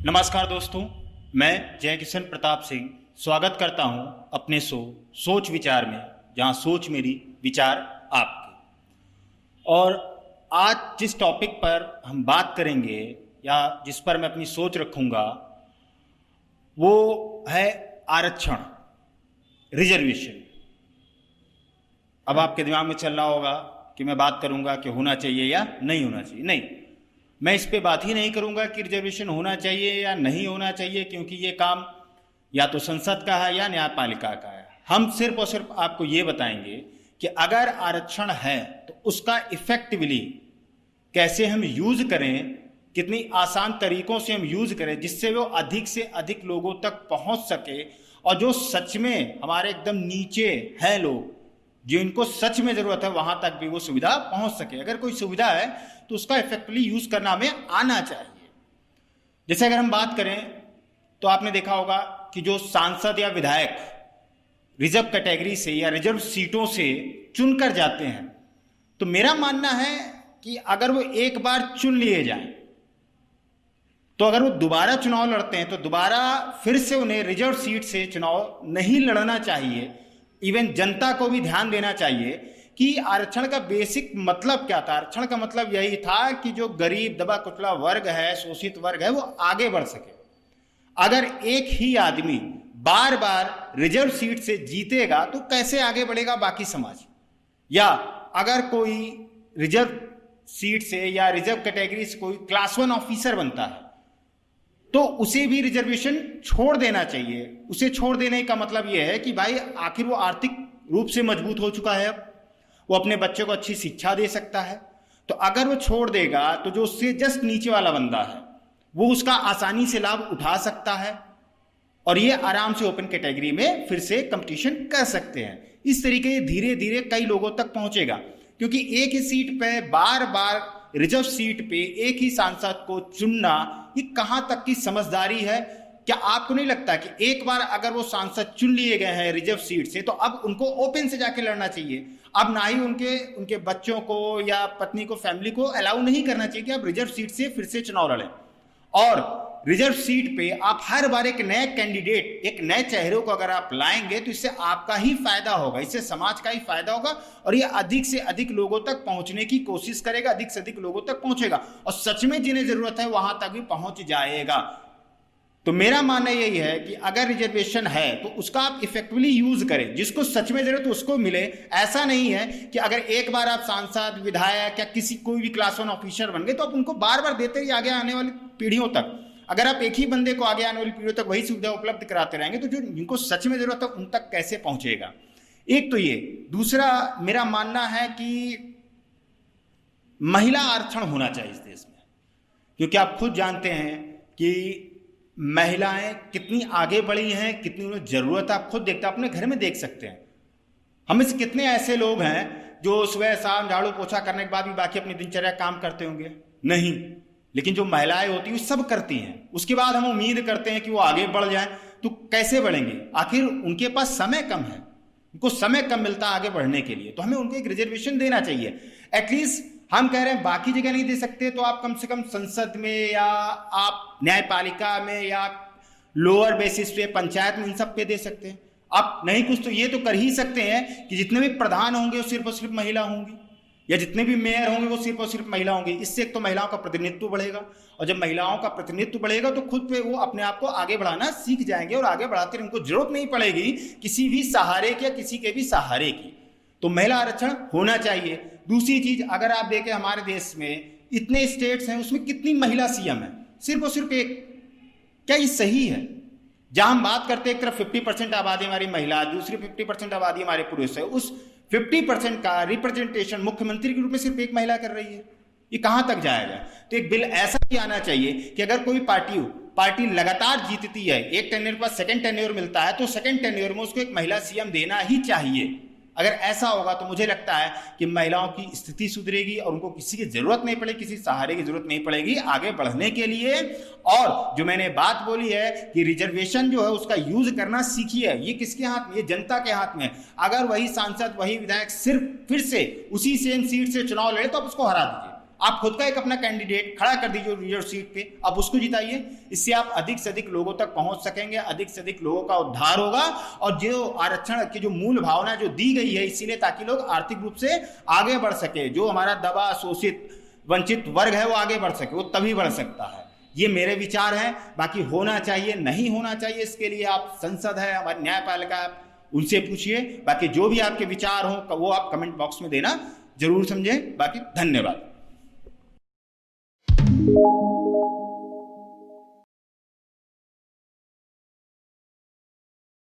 नमस्कार दोस्तों, मैं जय किशन प्रताप सिंह स्वागत करता हूं अपने सोच विचार में, जहां सोच मेरी विचार आपके। और आज जिस टॉपिक पर हम बात करेंगे या जिस पर मैं अपनी सोच रखूंगा वो है आरक्षण, रिजर्वेशन। अब आपके दिमाग में चल रहा होगा कि मैं बात करूंगा कि होना चाहिए या नहीं होना चाहिए। नहीं, मैं इस पे बात ही नहीं करूंगा कि रिजर्वेशन होना चाहिए या नहीं होना चाहिए, क्योंकि ये काम या तो संसद का है या न्यायपालिका का है। हम सिर्फ और सिर्फ आपको ये बताएंगे कि अगर आरक्षण है तो उसका इफेक्टिवली कैसे हम यूज करें, कितनी आसान तरीकों से हम यूज करें जिससे वो अधिक से अधिक लोगों तक पहुंच सके, और जो सच में हमारे एकदम नीचे हैं लोग, जिनको सच में जरूरत है, वहां तक भी वो सुविधा पहुंच सके। अगर कोई सुविधा है तो उसका इफेक्टिवली यूज करना हमें आना चाहिए। जैसे अगर हम बात करें तो आपने देखा होगा कि जो सांसद या विधायक रिजर्व कैटेगरी से या रिजर्व सीटों से चुनकर जाते हैं, तो मेरा मानना है कि अगर वो एक बार चुन लिए जाएं तो अगर वो दोबारा चुनाव लड़ते हैं तो दोबारा फिर से उन्हें रिजर्व सीट से चुनाव नहीं लड़ना चाहिए। इवन जनता को भी ध्यान देना चाहिए कि आरक्षण का बेसिक मतलब क्या था। आरक्षण का मतलब यही था कि जो गरीब दबा कुचला वर्ग है, शोषित वर्ग है, वो आगे बढ़ सके। अगर एक ही आदमी बार बार रिजर्व सीट से जीतेगा तो कैसे आगे बढ़ेगा बाकी समाज। या अगर कोई रिजर्व सीट से या रिजर्व कैटेगरी से कोई क्लास 1 ऑफिसर बनता है तो उसे भी रिजर्वेशन छोड़ देना चाहिए। उसे छोड़ देने का मतलब यह है कि भाई आखिर वो आर्थिक रूप से मजबूत हो चुका है, अब वो अपने बच्चे को अच्छी शिक्षा दे सकता है। तो अगर वो छोड़ देगा तो जो उससे जस्ट नीचे वाला बंदा है वो उसका आसानी से लाभ उठा सकता है, और ये आराम से ओपन कैटेगरी में फिर से कंपटीशन कर सकते हैं। इस तरीके धीरे धीरे कई लोगों तक पहुंचेगा, क्योंकि एक ही सीट पे बार बार रिजर्व सीट पे एक ही सांसद को चुनना, ये कहां तक की समझदारी है। क्या आपको नहीं लगता कि एक बार अगर वो सांसद चुन लिए गए हैं रिजर्व सीट से तो अब उनको ओपन से जाके लड़ना चाहिए। अब ना ही उनके बच्चों को या पत्नी को, फैमिली को अलाउ नहीं करना चाहिए कि आप रिजर्व सीट से फिर से चुनाव लड़ें। और रिजर्व सीट पे आप हर बार एक नए कैंडिडेट, एक नए चेहरे को अगर आप लाएंगे तो इससे आपका ही फायदा होगा, इससे समाज का ही फायदा होगा, और ये अधिक से अधिक लोगों तक पहुंचने की कोशिश करेगा, अधिक से अधिक लोगों तक पहुंचेगा, और सच में जिन्हें जरूरत है वहां तक भी पहुंच जाएगा। तो मेरा मानना यही है कि अगर रिजर्वेशन है तो उसका आप इफेक्टिवली यूज करें, जिसको सच में जरूरत है उसको मिले। ऐसा नहीं है कि अगर एक बार आप सांसद, विधायक या किसी कोई भी क्लास 1 ऑफिसर बन गए तो आप उनको बार बार देते रहिए आगे आने वाली पीढ़ियों तक। अगर आप एक ही बंदे को आगे आने वाली पीढ़ियों तक वही सुविधा उपलब्ध कराते रहेंगे तो जो जिनको सच में जरूरत है उन तक कैसे पहुंचेगा। एक तो ये। दूसरा, मेरा मानना है कि महिला आरक्षण होना चाहिए इस देश में, क्योंकि आप खुद जानते हैं कि महिलाएं कितनी आगे बढ़ी हैं, कितनी उन्हें जरूरत है। आप खुद देखते हैं, अपने घर में देख सकते हैं। हम में से कितने ऐसे लोग हैं जो सुबह शाम झाड़ू पोछा करने के बाद भी बाकी अपनी दिनचर्या काम करते होंगे? नहीं। लेकिन जो महिलाएं होती हैं वो सब करती हैं। उसके बाद हम उम्मीद करते हैं कि वो आगे बढ़ जाएं, तो कैसे बढ़ेंगे? आखिर उनके पास समय कम है, उनको समय कम मिलता है आगे बढ़ने के लिए। तो हमें उनको एक रिजर्वेशन देना चाहिए। एटलीस्ट हम कह रहे हैं बाकी जगह नहीं दे सकते तो आप कम से कम संसद में या आप न्यायपालिका में या लोअर बेसिस पे पंचायत में, इन सब पे दे सकते हैं। आप नहीं कुछ तो ये तो कर ही सकते हैं कि जितने भी प्रधान होंगे वो सिर्फ और सिर्फ महिला होंगी, या जितने भी मेयर होंगे वो सिर्फ और सिर्फ महिला होंगी। इससे एक तो महिलाओं का प्रतिनिधित्व बढ़ेगा, और जब महिलाओं का प्रतिनिधित्व बढ़ेगा तो खुद पे वो अपने आप को आगे बढ़ाना सीख जाएंगे, और आगे बढ़ाते उनको जरूरत नहीं पड़ेगी किसी भी सहारे की या किसी के भी सहारे की। तो महिला आरक्षण होना चाहिए। दूसरी चीज, अगर आप देखें हमारे देश में इतने स्टेट्स हैं, उसमें कितनी महिला सीएम है? सिर्फ और सिर्फ एक। क्या ये सही है? जहां हम बात करते हैं एक तरफ 50% आबादी हमारी महिला, दूसरी 50% आबादी हमारे पुरुष है, उस 50% का रिप्रेजेंटेशन मुख्यमंत्री के रूप में सिर्फ एक महिला कर रही है। ये कहां तक जाएगा? तो एक बिल ऐसा भी आना चाहिए कि अगर कोई पार्टी लगातार जीतती है, एक टेन्योर के बाद सेकंड टेन्योर मिलता है, तो सेकंड टेन्योर में उसको एक महिला सीएम देना ही चाहिए। अगर ऐसा होगा तो मुझे लगता है कि महिलाओं की स्थिति सुधरेगी और उनको किसी की जरूरत नहीं पड़ेगी, किसी सहारे की जरूरत नहीं पड़ेगी आगे बढ़ने के लिए। और जो मैंने बात बोली है कि रिजर्वेशन जो है उसका यूज करना सीखिए, ये किसके हाथ में? ये जनता के हाथ में। अगर वही सांसद, वही विधायक सिर्फ फिर से उसी सेम सीट से चुनाव लड़े तो आप उसको हरा दीजिए। आप खुद का एक अपना कैंडिडेट खड़ा कर दीजिए रिजर्व सीट पे, आप उसको जिताइए। इससे आप अधिक से अधिक लोगों तक पहुंच सकेंगे, अधिक से अधिक लोगों का उद्धार होगा। और जो आरक्षण की जो मूल भावना जो दी गई है इसीलिए ताकि लोग आर्थिक रूप से आगे बढ़ सके, जो हमारा दबा शोषित वंचित वर्ग है वो आगे बढ़ सके, वो तभी बढ़ सकता है। ये मेरे विचार हैं। बाकी होना चाहिए नहीं होना चाहिए इसके लिए आप संसद है, हमारी न्यायपालिका, उनसे पूछिए। बाकी जो भी आपके विचार हो वो आप कमेंट बॉक्स में देना जरूर समझें। बाकी धन्यवाद।